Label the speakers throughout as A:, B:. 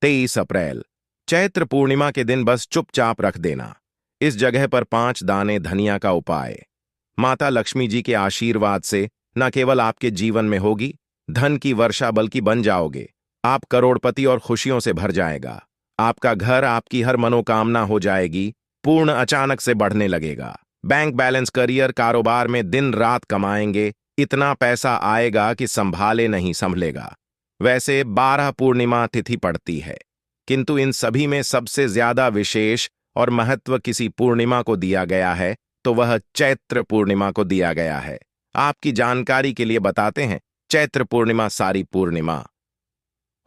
A: 23 अप्रैल। चैत्र पूर्णिमा के दिन बस चुपचाप रख देना इस जगह पर 5 दाने धनिया का उपाय। माता लक्ष्मी जी के आशीर्वाद से न केवल आपके जीवन में होगी धन की वर्षा, बल्कि बन जाओगे आप करोड़पति और खुशियों से भर जाएगा। आपका घर, आपकी हर मनोकामना हो जाएगी पूर्ण, अचानक से बढ़ने लगेगा। बैंक बैलेंस, करियर, कारोबार में दिन रात कमाएंगे, इतना पैसा आएगा कि संभाले नहीं संभलेगा। वैसे 12 पूर्णिमा तिथि पड़ती है, किंतु इन सभी में सबसे ज्यादा विशेष और महत्व किसी पूर्णिमा को दिया गया है, तो वह चैत्र पूर्णिमा को दिया गया है। आपकी जानकारी के लिए बताते हैं, चैत्र पूर्णिमा सारी पूर्णिमा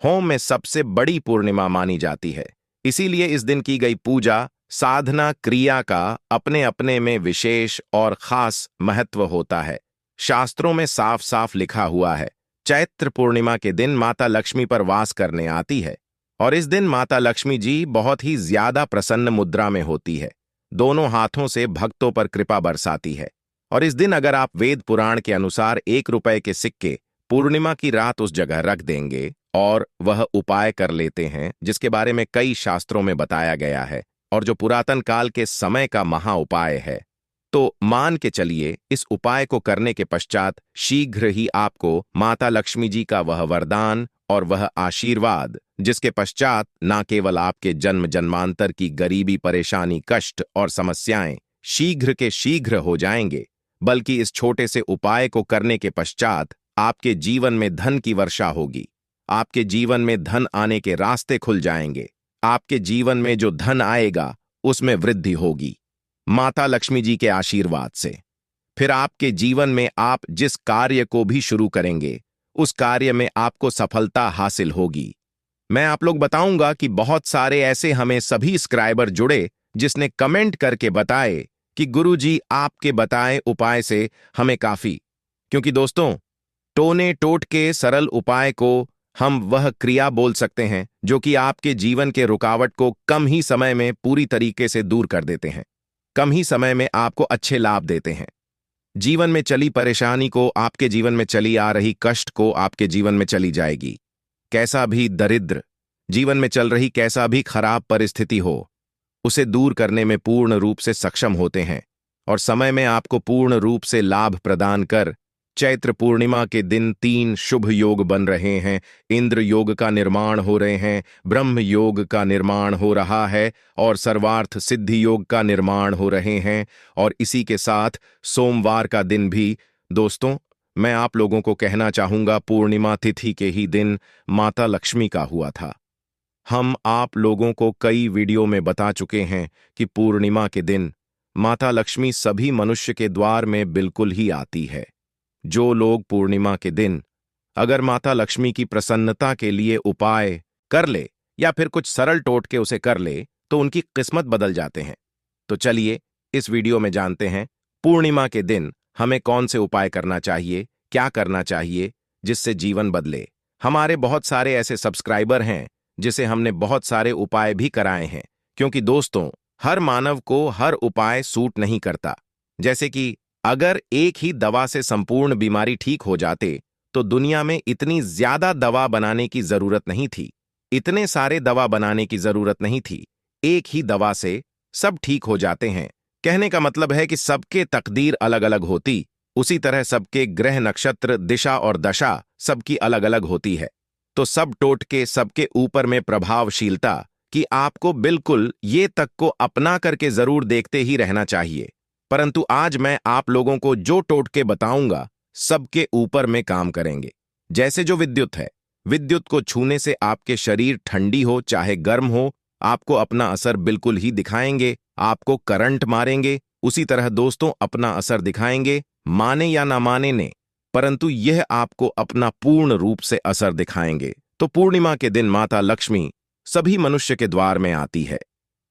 A: होम में सबसे बड़ी पूर्णिमा मानी जाती है। इसीलिए इस दिन की गई पूजा, साधना, क्रिया का अपने अपने में विशेष और खास महत्व होता है। शास्त्रों में साफ साफ लिखा हुआ है, चैत्र पूर्णिमा के दिन माता लक्ष्मी पर वास करने आती है और इस दिन माता लक्ष्मी जी बहुत ही ज्यादा प्रसन्न मुद्रा में होती है, दोनों हाथों से भक्तों पर कृपा बरसाती है। और इस दिन अगर आप वेद पुराण के अनुसार 1 रुपए के सिक्के पूर्णिमा की रात उस जगह रख देंगे और वह उपाय कर लेते हैं, जिसके बारे में कई शास्त्रों में बताया गया है और जो पुरातन काल के समय का महा उपाय है, तो मान के चलिए इस उपाय को करने के पश्चात शीघ्र ही आपको माता लक्ष्मी जी का वह वरदान और वह आशीर्वाद, जिसके पश्चात ना केवल आपके जन्म जन्मांतर की गरीबी, परेशानी, कष्ट और समस्याएं शीघ्र के शीघ्र हो जाएंगे, बल्कि इस छोटे से उपाय को करने के पश्चात आपके जीवन में धन की वर्षा होगी। आपके जीवन में धन आने के रास्ते खुल जाएंगे। आपके जीवन में जो धन आएगा उसमें वृद्धि होगी माता लक्ष्मी जी के आशीर्वाद से। फिर आपके जीवन में आप जिस कार्य को भी शुरू करेंगे उस कार्य में आपको सफलता हासिल होगी। मैं आप लोग बताऊंगा कि बहुत सारे ऐसे हमें सभी सब्सक्राइबर जुड़े जिसने कमेंट करके बताए कि गुरुजी आपके बताए उपाय से हमें काफी, क्योंकि दोस्तों टोने टोट के सरल उपाय को हम वह क्रिया बोल सकते हैं जो कि आपके जीवन के रुकावट को कम ही समय में पूरी तरीके से दूर कर देते हैं, कम ही समय में आपको अच्छे लाभ देते हैं। जीवन में चली परेशानी को, आपके जीवन में चली आ रही कष्ट को आपके जीवन में चली जाएगी। कैसा भी दरिद्र जीवन में चल रही, कैसा भी खराब परिस्थिति हो, उसे दूर करने में पूर्ण रूप से सक्षम होते हैं और समय में आपको पूर्ण रूप से लाभ प्रदान कर चैत्र पूर्णिमा के दिन 3 शुभ योग बन रहे हैं। इंद्र योग का निर्माण हो रहे हैं, ब्रह्म योग का निर्माण हो रहा है और सर्वार्थ सिद्धि योग का निर्माण हो रहे हैं। और इसी के साथ सोमवार का दिन भी दोस्तों मैं आप लोगों को कहना चाहूंगा पूर्णिमा तिथि के ही दिन माता लक्ष्मी का हुआ था। हम आप लोगों को कई वीडियो में बता चुके हैं कि पूर्णिमा के दिन माता लक्ष्मी सभी मनुष्य के द्वार में बिल्कुल ही आती है। जो लोग पूर्णिमा के दिन अगर माता लक्ष्मी की प्रसन्नता के लिए उपाय कर ले या फिर कुछ सरल टोटके उसे कर ले तो उनकी किस्मत बदल जाते हैं। तो चलिए इस वीडियो में जानते हैं पूर्णिमा के दिन हमें कौन से उपाय करना चाहिए, क्या करना चाहिए जिससे जीवन बदले। हमारे बहुत सारे ऐसे सब्सक्राइबर हैं जिसे हमने बहुत सारे उपाय भी कराए हैं, क्योंकि दोस्तों हर मानव को हर उपाय सूट नहीं करता। जैसे कि अगर एक ही दवा से संपूर्ण बीमारी ठीक हो जाते तो दुनिया में इतनी ज्यादा दवा बनाने की जरूरत नहीं थी, इतने सारे दवा बनाने की जरूरत नहीं थी। एक ही दवा से सब ठीक हो जाते हैं। कहने का मतलब है कि सबके तकदीर अलग अलग होती, उसी तरह सबके ग्रह, नक्षत्र, दिशा और दशा सबकी अलग अलग होती है। तो सब टोटके सबके ऊपर में प्रभावशीलता कि आपको बिल्कुल ये तक को अपना करके जरूर देखते ही रहना चाहिए। परंतु आज मैं आप लोगों को जो टोटके बताऊंगा सबके ऊपर में काम करेंगे। जैसे जो विद्युत है, विद्युत को छूने से आपके शरीर ठंडी हो चाहे गर्म हो, आपको अपना असर बिल्कुल ही दिखाएंगे, आपको करंट मारेंगे। उसी तरह दोस्तों अपना असर दिखाएंगे, माने या ना माने ने, परंतु यह आपको अपना पूर्ण रूप से असर दिखाएंगे। तो पूर्णिमा के दिन माता लक्ष्मी सभी मनुष्य के द्वार में आती है।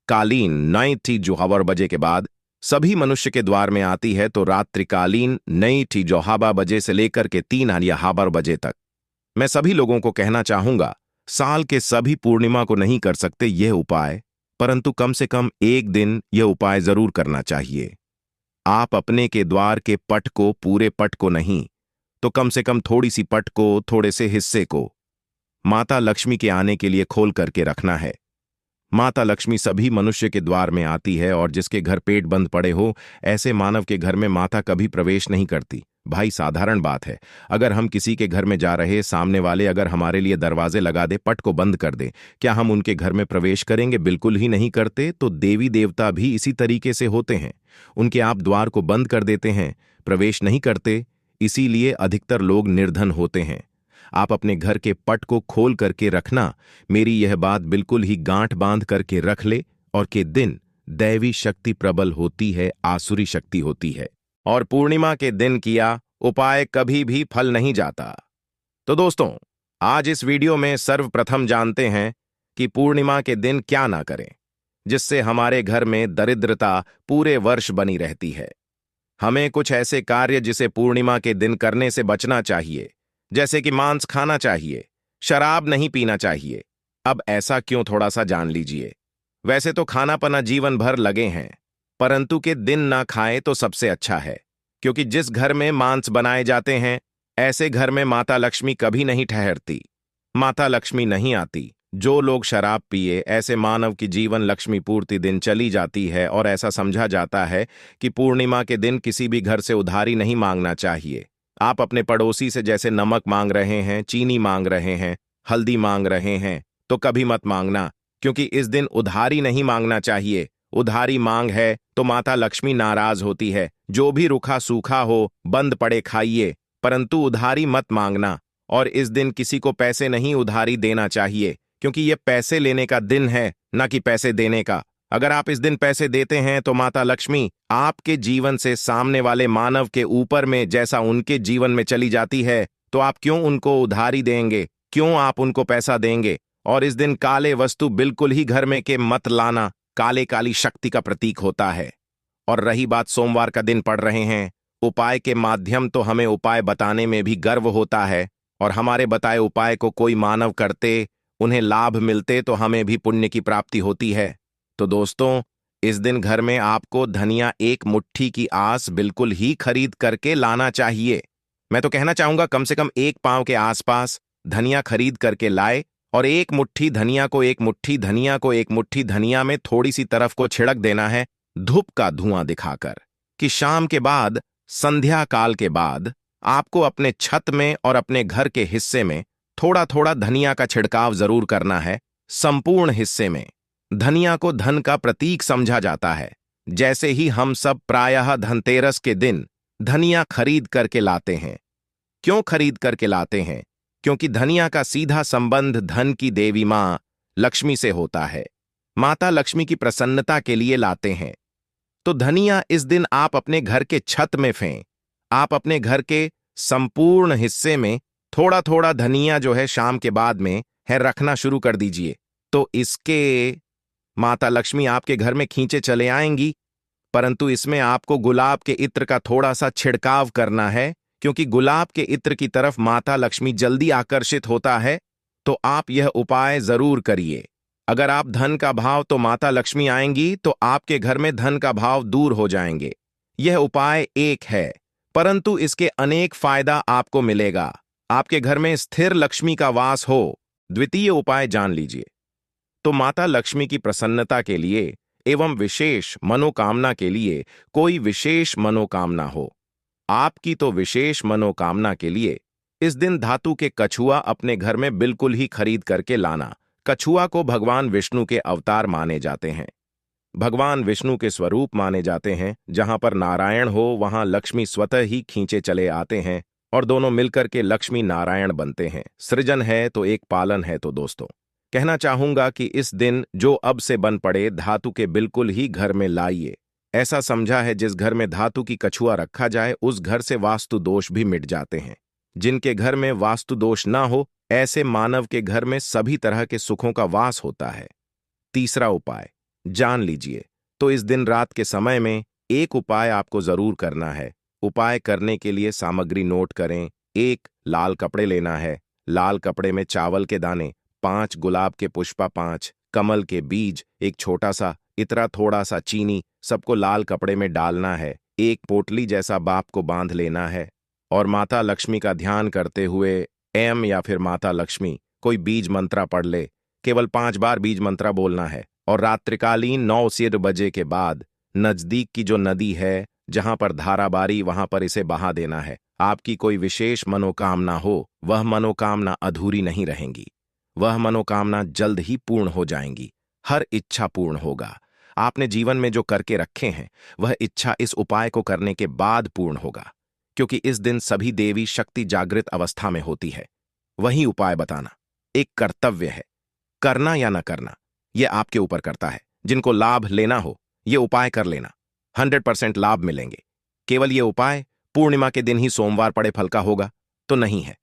A: कालीन 9 बजे के बाद सभी मनुष्य के द्वार में आती है, तो रात्रिकालीन 9 बजे से लेकर के 3 बजे तक। मैं सभी लोगों को कहना चाहूंगा, साल के सभी पूर्णिमा को नहीं कर सकते यह उपाय, परंतु कम से कम एक दिन यह उपाय जरूर करना चाहिए। आप अपने के द्वार के पट को, पूरे पट को नहीं तो कम से कम थोड़ी सी पट को, थोड़े से हिस्से को माता लक्ष्मी के आने के लिए खोल करके रखना है। माता लक्ष्मी सभी मनुष्य के द्वार में आती है और जिसके घर पेट बंद पड़े हो, ऐसे मानव के घर में माता कभी प्रवेश नहीं करती। भाई साधारण बात है, अगर हम किसी के घर में जा रहे, सामने वाले अगर हमारे लिए दरवाजे लगा दे, पट को बंद कर दे, क्या हम उनके घर में प्रवेश करेंगे? बिल्कुल ही नहीं करते। तो देवी देवता भी इसी तरीके से होते हैं, उनके आप द्वार को बंद कर देते हैं, प्रवेश नहीं करते। इसीलिए अधिकतर लोग निर्धन होते हैं। आप अपने घर के पट को खोल करके रखना। मेरी यह बात बिल्कुल ही गांठ बांध करके रख ले। और के दिन दैवी शक्ति प्रबल होती है, आसुरी शक्ति होती है, और पूर्णिमा के दिन किया उपाय कभी भी फल नहीं जाता। तो दोस्तों, आज इस वीडियो में सर्वप्रथम जानते हैं कि पूर्णिमा के दिन क्या ना करें, जिससे हमारे घर में दरिद्रता पूरे वर्ष बनी रहती है। हमें कुछ ऐसे कार्य जिसे पूर्णिमा के दिन करने से बचना चाहिए, जैसे कि मांस खाना चाहिए, शराब नहीं पीना चाहिए। अब ऐसा क्यों, थोड़ा सा जान लीजिए। वैसे तो खाना पना जीवन भर लगे हैं, परंतु के दिन ना खाएं तो सबसे अच्छा है, क्योंकि जिस घर में मांस बनाए जाते हैं, ऐसे घर में माता लक्ष्मी कभी नहीं ठहरती, माता लक्ष्मी नहीं आती। जो लोग शराब पिए, ऐसे मानव की जीवन लक्ष्मी पूर्ति दिन चली जाती है। और ऐसा समझा जाता है कि पूर्णिमा के दिन किसी भी घर से उधारी नहीं मांगना चाहिए। आप अपने पड़ोसी से जैसे नमक मांग रहे हैं, चीनी मांग रहे हैं, हल्दी मांग रहे हैं, तो कभी मत मांगना, क्योंकि इस दिन उधारी नहीं मांगना चाहिए। उधारी मांग है तो माता लक्ष्मी नाराज होती है। जो भी रूखा सूखा हो, बंद पड़े खाइए, परंतु उधारी मत मांगना। और इस दिन किसी को पैसे नहीं उधारी देना चाहिए, क्योंकि यह पैसे लेने का दिन है, ना कि पैसे देने का। अगर आप इस दिन पैसे देते हैं तो माता लक्ष्मी आपके जीवन से सामने वाले मानव के ऊपर में जैसा उनके जीवन में चली जाती है, तो आप क्यों उनको उधारी देंगे? क्यों आप उनको पैसा देंगे? और इस दिन काले वस्तु बिल्कुल ही घर में के मत लाना, काले काली शक्ति का प्रतीक होता है। और रही बात सोमवार का दिन पढ़ रहे हैं, उपाय के माध्यम, तो हमें उपाय बताने में भी गर्व होता है। और हमारे बताए उपाय को कोई मानव करते, उन्हें लाभ मिलते, तो हमें भी पुण्य की प्राप्ति होती है। तो दोस्तों, इस दिन घर में आपको धनिया एक मुट्ठी की आस बिल्कुल ही खरीद करके लाना चाहिए। मैं तो कहना चाहूंगा कम से कम 1 पांव के आसपास धनिया खरीद करके लाए, और एक मुट्ठी धनिया को, एक मुट्ठी धनिया को, एक मुट्ठी धनिया में थोड़ी सी तरफ को छिड़क देना है, धूप का धुआं दिखाकर, कि शाम के बाद, संध्या काल के बाद आपको अपने छत में और अपने घर के हिस्से में थोड़ा थोड़ा धनिया का छिड़काव जरूर करना है। संपूर्ण हिस्से में धनिया को धन का प्रतीक समझा जाता है। जैसे ही हम सब प्रायः धनतेरस के दिन धनिया खरीद करके लाते हैं। क्यों खरीद करके लाते हैं? क्योंकि धनिया का सीधा संबंध धन की देवी मां लक्ष्मी से होता है। माता लक्ष्मी की प्रसन्नता के लिए लाते हैं। तो धनिया इस दिन आप अपने घर के छत में फेंक, आप अपने घर के संपूर्ण हिस्से में थोड़ा थोड़ा धनिया जो है शाम के बाद में है रखना शुरू कर दीजिए। तो इसके माता लक्ष्मी आपके घर में खींचे चले आएंगी। परंतु इसमें आपको गुलाब के इत्र का थोड़ा सा छिड़काव करना है, क्योंकि गुलाब के इत्र की तरफ माता लक्ष्मी जल्दी आकर्षित होता है। तो आप यह उपाय जरूर करिए। अगर आप धन का भाव, तो माता लक्ष्मी आएंगी, तो आपके घर में धन का भाव दूर हो जाएंगे। यह उपाय एक है, परंतु इसके अनेक फायदा आपको मिलेगा। आपके घर में स्थिर लक्ष्मी का वास हो। द्वितीय उपाय जान लीजिए। तो माता लक्ष्मी की प्रसन्नता के लिए एवं विशेष मनोकामना के लिए, कोई विशेष मनोकामना हो आपकी, तो विशेष मनोकामना के लिए इस दिन धातु के कछुआ अपने घर में बिल्कुल ही खरीद करके लाना। कछुआ को भगवान विष्णु के अवतार माने जाते हैं, भगवान विष्णु के स्वरूप माने जाते हैं। जहां पर नारायण हो, वहां लक्ष्मी स्वतः ही खींचे चले आते हैं, और दोनों मिलकर के लक्ष्मी नारायण बनते हैं। सृजन है तो एक पालन है। तो दोस्तों, कहना चाहूंगा कि इस दिन जो अब से बन पड़े धातु के बिल्कुल ही घर में लाइए। ऐसा समझा है जिस घर में धातु की कछुआ रखा जाए, उस घर से वास्तु दोष भी मिट जाते हैं। जिनके घर में वास्तु दोष ना हो, ऐसे मानव के घर में सभी तरह के सुखों का वास होता है। तीसरा उपाय जान लीजिए। तो इस दिन रात के समय में एक उपाय आपको जरूर करना है। उपाय करने के लिए सामग्री नोट करें। 1 लाल कपड़े लेना है। लाल कपड़े में चावल के दाने, 5 गुलाब के पुष्पा, 5 कमल के बीज, एक छोटा सा इतना थोड़ा सा चीनी, सबको लाल कपड़े में डालना है। एक पोटली जैसा बाप को बांध लेना है, और माता लक्ष्मी का ध्यान करते हुए एम या फिर माता लक्ष्मी कोई बीज मंत्रा पढ़ ले। केवल 5 बार बीज मंत्रा बोलना है और रात्रिकालीन 9 बजे के बाद नजदीक की जो नदी है, जहां पर धाराबारी, वहां पर इसे बहा देना है। आपकी कोई विशेष मनोकामना हो, वह मनोकामना अधूरी नहीं रहेंगी। वह मनोकामना जल्द ही पूर्ण हो जाएंगी। हर इच्छा पूर्ण होगा। आपने जीवन में जो करके रखे हैं, वह इच्छा इस उपाय को करने के बाद पूर्ण होगा, क्योंकि इस दिन सभी देवी शक्ति जागृत अवस्था में होती है। वही उपाय बताना एक कर्तव्य है। करना या न करना, यह आपके ऊपर करता है। जिनको लाभ लेना हो, यह उपाय कर लेना, 100% लाभ मिलेंगे। केवल यह उपाय पूर्णिमा के दिन ही सोमवार पड़े फल का होगा तो नहीं है।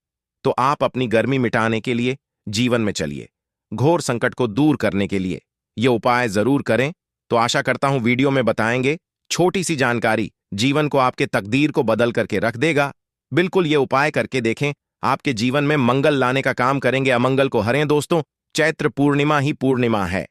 A: तो आप अपनी गर्मी मिटाने के लिए जीवन में चलिए, घोर संकट को दूर करने के लिए यह उपाय जरूर करें। तो आशा करता हूं वीडियो में बताएंगे छोटी सी जानकारी जीवन को, आपके तकदीर को बदल करके रख देगा। बिल्कुल ये उपाय करके देखें, आपके जीवन में मंगल लाने का काम करेंगे, अमंगल को हरें। दोस्तों, चैत्र पूर्णिमा ही पूर्णिमा है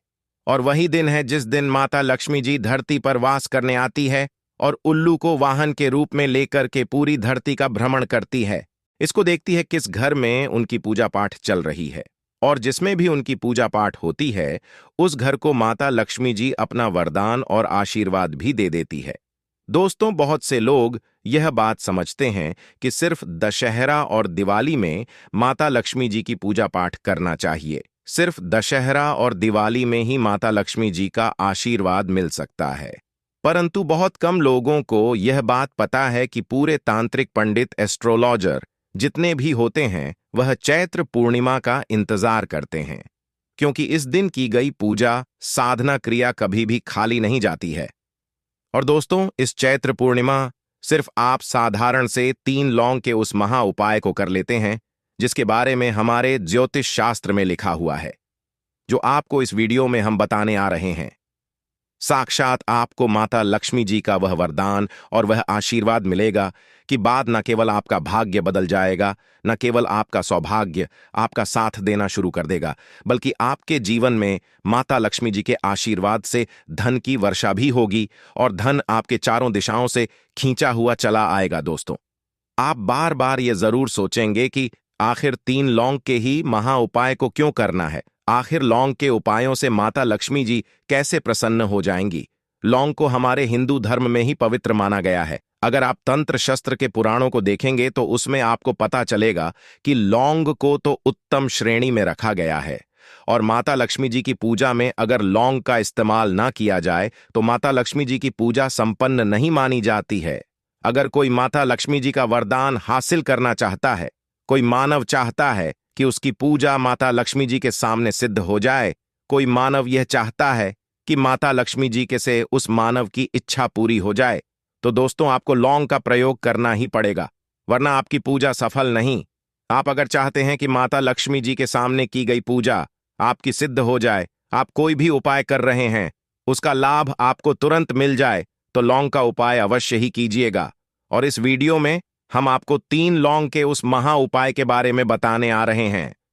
A: और वही दिन है जिस दिन माता लक्ष्मी जी धरती पर वास करने आती है और उल्लू को वाहन के रूप में लेकर के पूरी धरती का भ्रमण करती है। इसको देखती है किस घर में उनकी पूजा पाठ चल रही है, और जिसमें भी उनकी पूजा पाठ होती है उस घर को माता लक्ष्मी जी अपना वरदान और आशीर्वाद भी दे देती है। दोस्तों, बहुत से लोग यह बात समझते हैं कि सिर्फ दशहरा और दिवाली में माता लक्ष्मी जी की पूजा पाठ करना चाहिए। सिर्फ दशहरा और दिवाली में ही माता लक्ष्मी जी का आशीर्वाद मिल सकता है। परंतु बहुत कम लोगों को यह बात पता है कि पूरे तांत्रिक पंडित, एस्ट्रोलॉजर जितने भी होते हैं, वह चैत्र पूर्णिमा का इंतजार करते हैं, क्योंकि इस दिन की गई पूजा, साधना क्रिया कभी भी खाली नहीं जाती है। और दोस्तों, इस चैत्र पूर्णिमा सिर्फ आप साधारण से 3 लौंग के उस महा उपाय को कर लेते हैं, जिसके बारे में हमारे ज्योतिष शास्त्र में लिखा हुआ है, जो आपको इस वीडियो में हम बताने आ रहे हैं। साक्षात आपको माता लक्ष्मी जी का वह वरदान और वह आशीर्वाद मिलेगा कि बाद न केवल आपका भाग्य बदल जाएगा, न केवल आपका सौभाग्य आपका साथ देना शुरू कर देगा, बल्कि आपके जीवन में माता लक्ष्मी जी के आशीर्वाद से धन की वर्षा भी होगी और धन आपके चारों दिशाओं से खींचा हुआ चला आएगा। दोस्तों, आप बार बार ये जरूर सोचेंगे कि आखिर 3 लौंग के ही महा उपाय को क्यों करना है। आखिर लौंग के उपायों से माता लक्ष्मी जी कैसे प्रसन्न हो जाएंगी। लौंग को हमारे हिंदू धर्म में ही पवित्र माना गया है। अगर आप तंत्र शस्त्र के पुराणों को देखेंगे तो उसमें आपको पता चलेगा कि लौंग को तो उत्तम श्रेणी में रखा गया है, और माता लक्ष्मी जी की पूजा में अगर लौंग का इस्तेमाल ना किया जाए तो माता लक्ष्मी जी की पूजा संपन्न नहीं मानी जाती है। अगर कोई माता लक्ष्मी जी का वरदान हासिल करना चाहता है, कोई मानव चाहता है कि उसकी पूजा माता लक्ष्मी जी के सामने सिद्ध हो जाए, कोई मानव यह चाहता है कि माता लक्ष्मी जी के से उस मानव की इच्छा पूरी हो जाए, तो दोस्तों आपको लौंग का प्रयोग करना ही पड़ेगा, वरना आपकी पूजा सफल नहीं। आप अगर चाहते हैं कि माता लक्ष्मी जी के सामने की गई पूजा आपकी सिद्ध हो जाए, आप कोई भी उपाय कर रहे हैं उसका लाभ आपको तुरंत मिल जाए, तो लौंग का उपाय अवश्य ही कीजिएगा। और इस वीडियो में हम आपको 3 लौंग के उस महा उपाय के बारे में बताने आ रहे हैं।